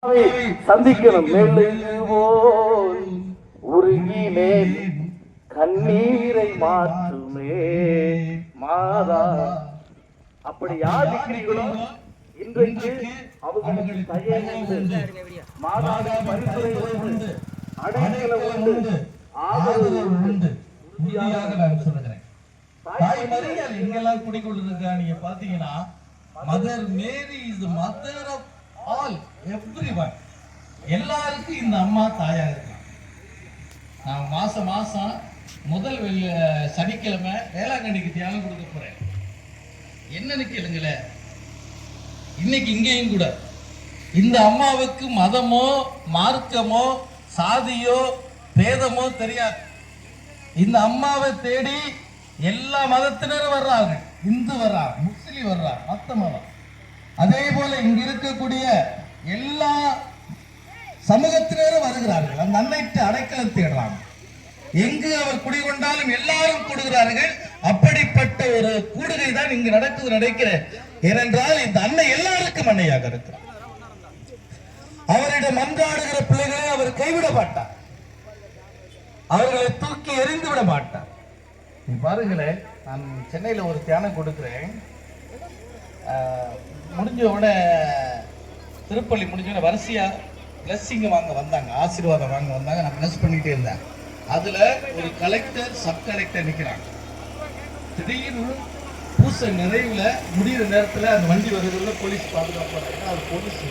சந்திக்கணும். மெழுகுவோல் உருகினேன் கண்ணீரை மாற்றுமே மாதா. அப்படி யார் இருக்கிறீர்களோ இன்றைக்கு அவர்களுக்கு தயவுண்டு மாதாவின் பரிந்துரை உண்டு, அடைக்கலம் உண்டு, ஆதரவு உண்டு. உறுதியாக நான் சொல்லுகிறேன். தாய் மரியாள் எங்கெல்லாம் குடிக்கொண்டிருக்கா நீங்க பாத்தீங்கன்னா, mother Mary is the mother of all everyone. எல்லாருக்கும் இந்த அம்மா தாயா இருக்கலாம். நான் மாசம் முதல் சனிக்கிழமை வேளாங்கண்ணிக்கு தியானம் கொடுக்க போறேன். என்னன்னு கேளுங்கள, இன்னைக்கு இங்கேயும் கூட இந்த அம்மாவுக்கு மதமோ மார்க்கமோ சாதியோ பேதமோ தெரியாது. இந்த அம்மாவை தேடி எல்லா மதத்தினரும் வர்றாங்க. இந்து வர்றாங்க, முஸ்லிம் வர்றாங்க, மத்த மதம். அதே போல இங்க இருக்கக்கூடிய எல்லா சமூகத்தினரும் வருகிறார்கள். அந்த அன்னைக்கு அடைக்கலம் தேடுறாங்க. எங்கு அவர் குடிகொண்டாலும் எல்லாரும் கூடுகிறார்கள். அப்படிப்பட்ட ஒரு கூடுகை தான் இங்கு நடக்குது நினைக்கிறேன். ஏனென்றால் இந்த அன்னை எல்லாருக்கும் அன்னையாக இருக்கிறார். அவரிடம் மன்றாடுகிற பிள்ளைகளை அவர் கைவிட மாட்டார். அவர்களை தூக்கி எறிந்து விட மாட்டார். நீ பாருங்களேன், நான் சென்னையில ஒரு தியானம் கொடுக்கிறேன். முடிஞ்ச உடனே திருப்பள்ளி முடிஞ்ச வரிசையா பிளஸ்ஸிங் வாங்க வந்தாங்க, ஆசீர்வாதம் வாங்க வந்தாங்க. நான் பிளஸ் பண்ணிட்டே இருந்தேன். அதுல ஒரு கலெக்டர், சப் கலெக்டர் நிக்கிறாங்க. திடீர்னு பூச நிறைவுல முடிகிற நேரத்துல அந்த வண்டி வருதுல போலீஸ் பாதுகாப்பு, போலீஸ்